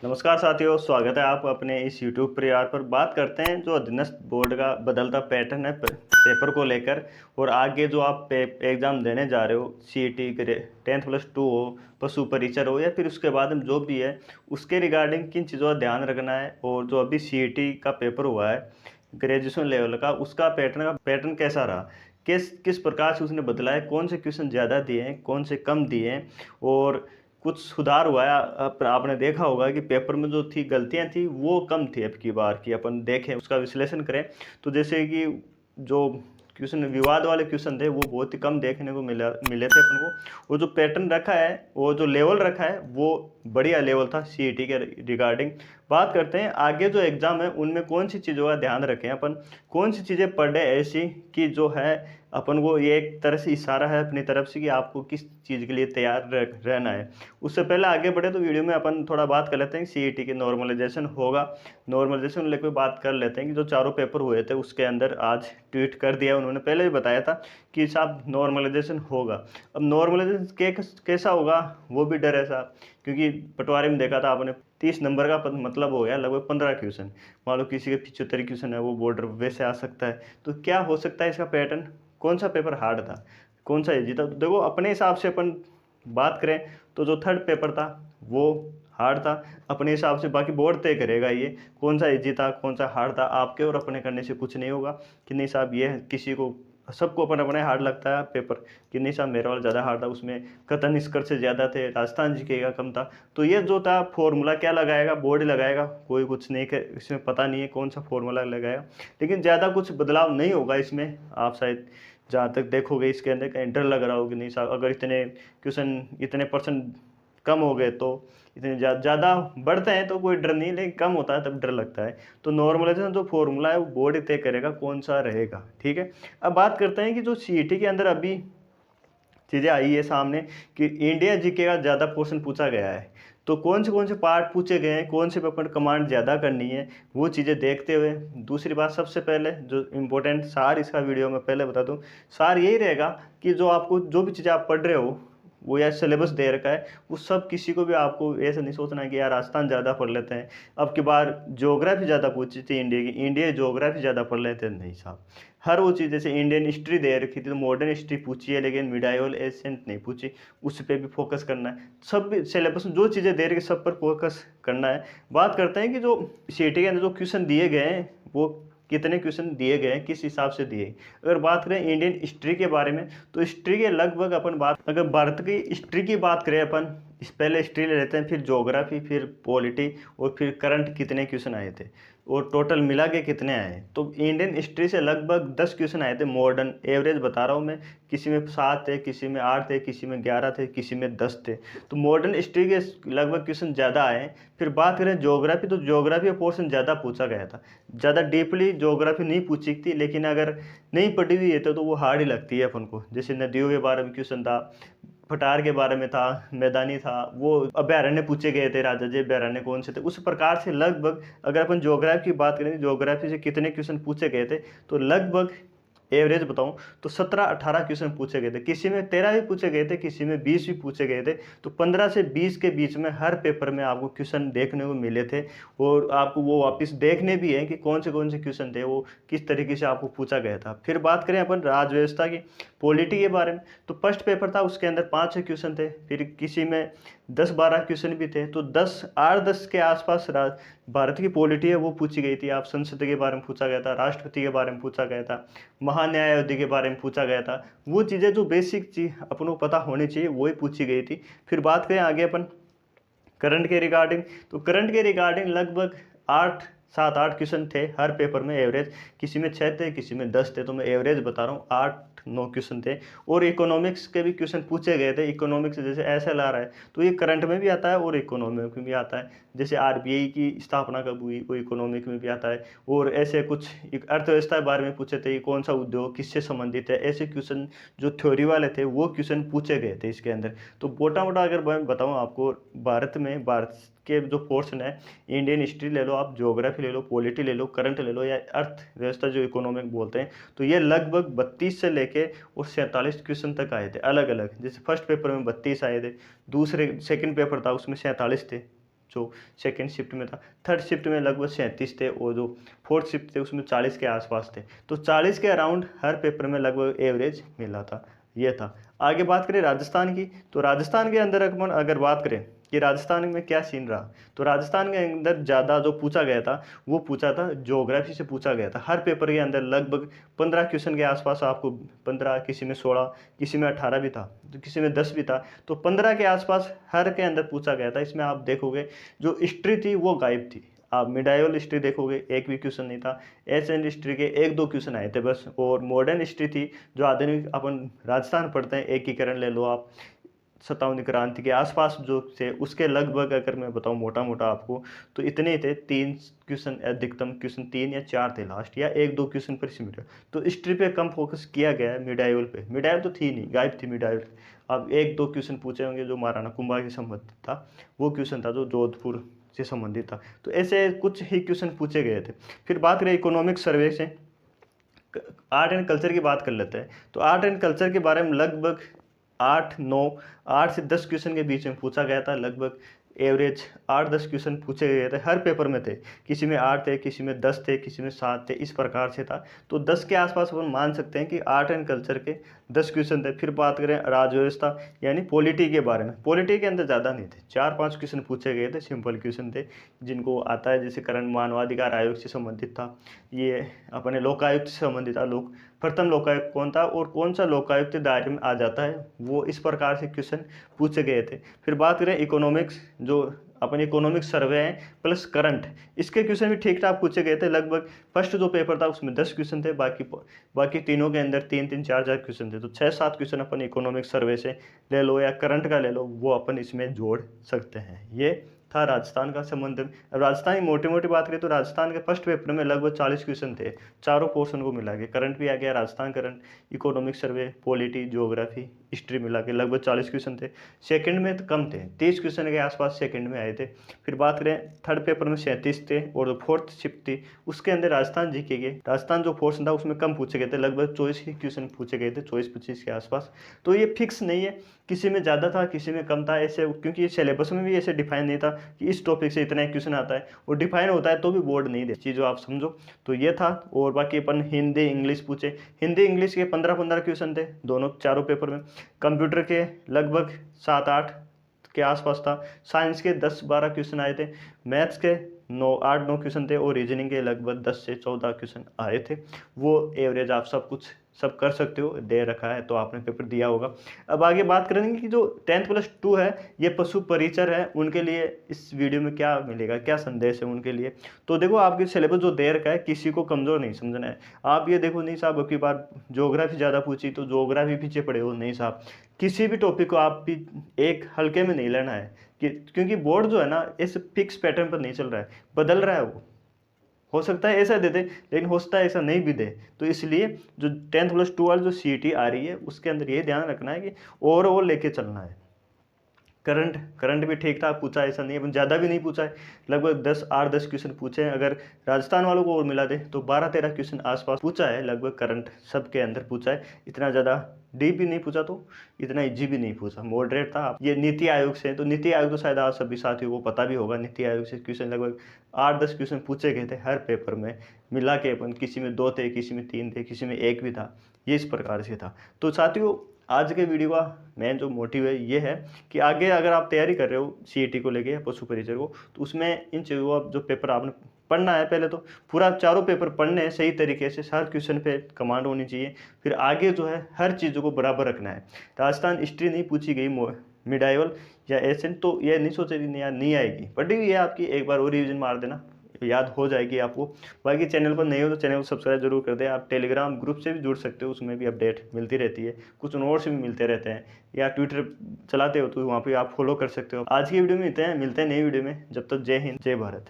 नमस्कार साथियों, स्वागत है आप अपने इस YouTube परिवार पर। बात करते हैं जो अधीनस्थ बोर्ड का बदलता पैटर्न है पेपर को लेकर। और आगे जो आप एग्ज़ाम देने जा रहे हो, CET 10+2 हो, पशु परिचर हो, या फिर उसके बाद में जो भी है उसके रिगार्डिंग किन चीज़ों का ध्यान रखना है। और जो अभी CET का पेपर हुआ है ग्रेजुएशन लेवल का, उसका पैटर्न कैसा रहा, किस किस प्रकार से उसने बदला है, कौन से क्वेश्चन ज़्यादा दिए हैं, कौन से कम दिए हैं, और कुछ सुधार हुआ है। आपने देखा होगा कि पेपर में जो थी गलतियां थी वो कम थी अब की बार की। अपन देखें उसका विश्लेषण करें तो जैसे कि जो क्वेश्चन विवाद वाले क्वेश्चन थे वो बहुत ही कम देखने को मिले थे अपन को। वो जो पैटर्न रखा है, वो जो लेवल रखा है, वो बढ़िया लेवल था CET के रिगार्डिंग। बात करते हैं आगे जो एग्ज़ाम है उनमें कौन सी चीज़ों का ध्यान रखें अपन, कौन सी चीज़ें पढ़े ऐसी कि जो है अपन को ये एक तरह से इशारा है अपनी तरफ से कि आपको किस चीज़ के लिए तैयार रहना है। उससे पहले आगे बढ़े तो वीडियो में अपन थोड़ा बात कर लेते हैं CET के नॉर्मलाइजेशन होगा, नॉर्मलाइजेशन लेकर बात कर लेते हैं कि जो चारों पेपर हुए थे उसके अंदर आज ट्वीट कर दिया उन्होंने। पहले भी बताया था कि साहब नॉर्मलाइजेशन होगा। अब नॉर्मलाइजेशन कैसा होगा वो भी डर है साहब, क्योंकि पटवारी में देखा था आपने 30 नंबर का मतलब हो गया लगभग 15 क्वेश्चन। मान लो किसी के 75 क्वेश्चन है वो बॉर्डर वैसे आ सकता है। तो क्या हो सकता है इसका पैटर्न, कौन सा पेपर हार्ड था, कौन सा इजी था। तो देखो अपने हिसाब से अपन बात करें तो जो थर्ड पेपर था वो हार्ड था अपने हिसाब से। बाकी बोर्ड तय करेगा ये कौन सा इजी था कौन सा हार्ड था। आपके और अपने करने से कुछ नहीं होगा कि नहीं साहब ये किसी को सबको अपन अपने हार्ड लगता है पेपर कि नहीं साहब मेरा वाला ज़्यादा हार्ड था, उसमें कथन निष्कर्ष से ज़्यादा थे, राजस्थान जी का कम था। तो ये जो था फॉर्मूला क्या लगाएगा, बोर्ड लगाएगा, कोई कुछ नहीं कर इसमें पता नहीं है कौन सा फॉर्मूला लगाएगा। लेकिन ज़्यादा कुछ बदलाव नहीं होगा इसमें। आप शायद जहाँ तक देखोगे इसके अंदर कहीं डर लग रहा हो कि नहीं साहब अगर इतने क्वेश्चन इतने परसेंट कम हो गए तो इतने ज़्यादा बढ़ते हैं तो कोई डर नहीं, लेकिन कम होता है तब डर लगता है। तो नॉर्मलाइजेशन जो फॉर्मूला है वो बोर्ड ही तय करेगा कौन सा रहेगा। ठीक है, अब बात करते हैं कि जो CET के अंदर अभी चीज़ें आई है सामने कि इंडिया जीके का ज़्यादा क्वेश्चन पूछा गया है। तो कौन से पार्ट पूछे गए हैं, कौन से पेपर कमांड ज़्यादा करनी है, वो चीज़ें देखते हुए दूसरी बात सबसे पहले जो इम्पोर्टेंट सार इसका वीडियो में पहले बता दूं, सार यही रहेगा कि जो आपको जो भी चीज़ें आप पढ़ रहे हो वो या सिलेबस दे रखा है वो सब किसी को भी आपको ऐसा नहीं सोचना है कि यार राजस्थान ज़्यादा पढ़ लेते हैं। अब की बार ज्योग्राफी ज़्यादा पूछी थी इंडिया की, इंडिया ज्योग्राफी ज़्यादा पढ़ लेते हैं, नहीं साहब। हर वो चीज़ जैसे इंडियन हिस्ट्री दे रखी थी तो मॉडर्न हिस्ट्री पूछी है लेकिन मिडाइवल एशियंट नहीं पूछी, उस पर भी फोकस करना है। सब सिलेबस में जो चीज़ें दे रही सब पर फोकस करना है। बात करते हैं कि जो CET के अंदर जो क्वेश्चन दिए गए हैं वो कितने क्वेश्चन दिए गए हैं, किस हिसाब से दिए। अगर बात करें इंडियन हिस्ट्री के बारे में तो हिस्ट्री के लगभग अपन बात अगर भारत की हिस्ट्री की बात करें अपन पहले हिस्ट्री ले लेते हैं, फिर ज्योग्राफी, फिर पॉलिटी, और फिर करंट कितने क्वेश्चन आए थे और टोटल मिला के कितने आए। तो इंडियन हिस्ट्री से लगभग 10 क्वेश्चन आए थे मॉडर्न, एवरेज बता रहा हूँ मैं। किसी में 7 थे, किसी में 8 थे, किसी में 11 थे, किसी में 10 थे। तो मॉडर्न हिस्ट्री के लगभग क्वेश्चन ज़्यादा आए। फिर बात करें ज्योग्राफी तो ज्योग्राफी का पोर्शन ज़्यादा पूछा गया था। ज़्यादा डीपली ज्योग्राफी नहीं पूछी थी, लेकिन अगर नहीं पढ़ी हुई है तो वो हार्ड ही लगती है अपन को। जैसे नदियों के बारे में क्वेश्चन था, पठार के बारे में था, मैदानी था, वो अभयारण्य पूछे गए थे, राजा जी अभयारण्य कौन से थे। उस प्रकार से लगभग अगर अपन ज्योग्राफी की बात करें, ज्योग्राफी से कितने क्वेश्चन पूछे गए थे तो लगभग एवरेज बताऊं तो 17-18 क्वेश्चन पूछे गए थे। किसी में 13 भी पूछे गए थे, किसी में 20 भी पूछे गए थे। तो 15 से 20 के बीच में हर पेपर में आपको क्वेश्चन देखने को मिले थे। और आपको वो वापस देखने भी है कि कौन से क्वेश्चन थे, वो किस तरीके से आपको पूछा गया था। फिर बात करें अपन राज्य व्यवस्था की, पॉलिटी के बारे में, तो फर्स्ट पेपर था उसके अंदर 5-6 क्वेश्चन थे, फिर किसी में 10-12 क्वेश्चन भी थे। तो 8-10 के आसपास भारत की पॉलिटी है वो पूछी गई थी। आप संसद के बारे में पूछा गया था, राष्ट्रपति के बारे में पूछा गया था, महान्यायाधीश के बारे में पूछा गया था। वो चीज़ें जो बेसिक चीज अपन को पता होनी चाहिए वही पूछी गई थी। फिर बात करें आगे अपन करंट के रिगार्डिंग, तो करंट के रिगार्डिंग लगभग 7-8 क्वेश्चन थे हर पेपर में एवरेज। किसी में 6 थे, किसी में 10 थे, तो मैं एवरेज बता रहा हूँ 8-9 क्वेश्चन थे। और इकोनॉमिक्स के भी क्वेश्चन पूछे गए थे। इकोनॉमिक्स जैसे SLR है तो ये करंट में भी आता है और इकोनॉमिक में भी आता है। जैसे RBI की स्थापना कब हुई वो इकोनॉमिक में भी आता है। और ऐसे कुछ अर्थव्यवस्था के बारे में पूछे थे, कौन सा उद्योग किससे संबंधित है, ऐसे क्वेश्चन जो थ्योरी वाले थे वो क्वेश्चन पूछे गए थे इसके अंदर। तो मोटा मोटा अगर मैं बताऊँ आपको, भारत के जो पोर्शन है, इंडियन हिस्ट्री ले लो आप, ज्योग्राफी ले लो, पॉलिटी ले लो, करंट ले लो, या अर्थव्यवस्था जो इकोनॉमिक बोलते हैं, तो ये लगभग 32 से लेके और 47 क्वेश्चन तक आए थे अलग अलग। जैसे फर्स्ट पेपर में 32 आए थे, दूसरे सेकंड पेपर था उसमें 47 थे, जो सेकेंड शिफ्ट में था। थर्ड शिफ्ट में लगभग 37 थे और जो फोर्थ शिफ्ट थे उसमें 40 के आसपास थे। तो 40 के अराउंड हर पेपर में लगभग एवरेज मिला था, ये था। आगे बात करें राजस्थान की, तो राजस्थान के अंदर अगर बात करें कि राजस्थान में क्या सीन रहा, तो राजस्थान के अंदर ज़्यादा जो पूछा गया था वो पूछा था ज्योग्राफी से पूछा गया था। हर पेपर के अंदर लगभग 15 क्वेश्चन के आसपास आपको, 15, किसी में 16, किसी में 18 भी था, तो किसी में 10 भी था, तो 15 के आसपास हर के अंदर पूछा गया था। इसमें आप देखोगे जो हिस्ट्री थी वो गायब थी। आप मिडाइवल हिस्ट्री देखोगे एक भी क्वेश्चन नहीं था। एशियन हिस्ट्री के 1-2 क्वेश्चन आए थे बस। और मॉडर्न हिस्ट्री थी जो आधुनिक अपन राजस्थान पढ़ते हैं, एकीकरण ले लो आप, 57वीं क्रांति के आसपास जो थे उसके लगभग अगर मैं बताऊं मोटा मोटा आपको, तो इतने ही थे। 3 क्वेश्चन अधिकतम, क्वेश्चन 3 या 4 थे लास्ट, या 1-2 क्वेश्चन पर सिमट। तो हिस्ट्री पे कम फोकस किया गया है, मिडाइवल पे। मिडाइवल तो थी नहीं, गायब थी मिडाइवल। अब 1-2 क्वेश्चन पूछे होंगे जो महाराणा कुंभा से संबंधित था, वो क्वेश्चन था जो जोधपुर से संबंधित था। तो ऐसे कुछ ही क्वेश्चन पूछे गए थे। फिर बात करें इकोनॉमिक सर्वे से, आर्ट एंड कल्चर की बात कर लेते हैं। तो आर्ट एंड कल्चर के बारे में लगभग 8 से 10 क्वेश्चन के बीच में पूछा गया था। लगभग एवरेज 8-10 क्वेश्चन पूछे गए थे, हर पेपर में थे। किसी में 8 थे, किसी में 10 थे, किसी में 7 थे, इस प्रकार से था। तो 10 के आसपास अपन मान सकते हैं कि आर्ट एंड कल्चर के 10 क्वेश्चन थे। फिर बात करें राज्य व्यवस्था यानी पॉलिटी के बारे में, पॉलिटी के अंदर ज़्यादा नहीं थे, 4-5 क्वेश्चन पूछे गए थे, सिंपल क्वेश्चन थे जिनको आता है। जैसे करण मानवाधिकार आयोग से संबंधित था, ये अपने लोकायुक्त से संबंधित था। प्रथम लोकायुक्त कौन था और कौन सा लोकायुक्त दायरे में आ जाता है, वो इस प्रकार से क्वेश्चन पूछे गए थे। फिर बात करें इकोनॉमिक्स, जो अपने इकोनॉमिक सर्वे है प्लस करंट, इसके क्वेश्चन भी ठीक ठाक पूछे गए थे। लगभग फर्स्ट जो पेपर था उसमें 10 क्वेश्चन थे, बाकी तीनों के अंदर 3-3, 4-4 क्वेश्चन थे। तो 6-7 क्वेश्चन अपन इकोनॉमिक सर्वे से ले लो या करंट का ले लो, वो अपन इसमें जोड़ सकते हैं। ये था राजस्थान का संबंध। अब राजस्थान की मोटी मोटी बात करें तो राजस्थान के फर्स्ट पेपर में लगभग 40 क्वेश्चन थे, चारों पोर्शन को मिला के। करंट भी आ गया, Rajasthan current, economic survey, polity, geography, history मिला के लगभग 40 क्वेश्चन थे। सेकंड में तो कम थे, 30 क्वेश्चन के आसपास सेकंड में आए थे। फिर बात करें थर्ड पेपर में 37 थे, और जो फोर्थ शिफ्ट थी उसके अंदर राजस्थान जीके के, राजस्थान जो पोर्शन था उसमें कम पूछे गए थे, लगभग 24 ही क्वेश्चन पूछे गए थे, 24-25 के आसपास। तो ये फिक्स नहीं है, किसी में ज़्यादा था, किसी में कम था, ऐसे, क्योंकि ये सिलेबस में भी ऐसे डिफाइन नहीं था कि इस टॉपिक से इतना क्वेश्चन आता है। और डिफाइन होता है तो भी बोर्ड नहीं दे, चीज़ों आप समझो। तो ये था। और बाकी अपन हिंदी इंग्लिश पूछे, हिंदी इंग्लिश के 15-15 क्वेश्चन थे दोनों चारों पेपर में। कंप्यूटर के लगभग 7-8 के आसपास था। साइंस के 10-12 क्वेश्चन आए थे। मैथ्स के 8-9 क्वेश्चन थे, और रीजनिंग के लगभग 10 से 14 क्वेश्चन आए थे। वो एवरेज आप सब कर सकते हो, दे रखा है तो आपने पेपर दिया होगा। अब आगे बात करेंगे कि जो 10+2 है, ये पशु परिचर है, उनके लिए इस वीडियो में क्या मिलेगा, क्या संदेश है उनके लिए। तो देखो, आपके सिलेबस जो दे रखा है, किसी को कमज़ोर नहीं समझना है। आप ये देखो, नहीं साहब अब की बार ज्योग्राफी ज़्यादा पूछी तो ज्योग्राफी पीछे पड़े हो, नहीं साहब। किसी भी टॉपिक को आप भी एक हल्के में नहीं लेना है, क्योंकि बोर्ड जो है ना, इस फिक्स पैटर्न पर नहीं चल रहा है, बदल रहा है। वो हो सकता है ऐसा दे दे, लेकिन हो सकता है ऐसा नहीं भी दे। तो इसलिए जो 10+2 वाली जो CET आ रही है उसके अंदर ये ध्यान रखना है कि ओवरऑल लेके चलना है। करंट भी ठीक ठाक पूछा है, ऐसा नहीं है, ज़्यादा भी नहीं पूछा है। लगभग 8-10 क्वेश्चन पूछे हैं। अगर राजस्थान वालों को और मिला दे तो 12-13 क्वेश्चन आसपास पूछा है लगभग, करंट सबके अंदर पूछा है। इतना ज़्यादा डीप भी नहीं पूछा, तो इतना इजी भी नहीं पूछा, मॉडरेट था। ये नीति आयोग से, तो नीति आयोग तो शायद आप सभी साथियों को पता भी होगा। नीति आयोग से क्वेश्चन लगभग 8-10 क्वेश्चन पूछे गए थे हर पेपर में मिला के। अपन किसी में 2 थे, किसी में 3 थे, किसी में 1 भी था, ये इस प्रकार से था। तो साथियों, आज के वीडियो का मेन जो मोटिव है ये है कि आगे अगर आप तैयारी कर रहे हो CET को लेके या पशु परिचर को, तो उसमें इन चीज़ों का जो पेपर आपने पढ़ना है, पहले तो पूरा चारों पेपर पढ़ने हैं सही तरीके से, हर क्वेश्चन पे कमांड होनी चाहिए। फिर आगे जो है हर चीज़ों को बराबर रखना है। राजस्थान हिस्ट्री नहीं पूछी गई, मिडाइवल या एशियन, तो ये नहीं सोचे नहीं आएगी, पढ़ी हुई है आपकी, एक बार और रिविजन मार देना, याद हो जाएगी आपको। बाकी चैनल पर नहीं हो तो चैनल को सब्सक्राइब जरूर कर दें। आप टेलीग्राम ग्रुप से भी जुड़ सकते हो, उसमें भी अपडेट मिलती रहती है, कुछ नोट्स भी मिलते रहते हैं, या ट्विटर चलाते हो तो वहाँ पे आप फॉलो कर सकते हो। आज की वीडियो में मिलते हैं नई वीडियो में, जब तक जय हिंद जय भारत।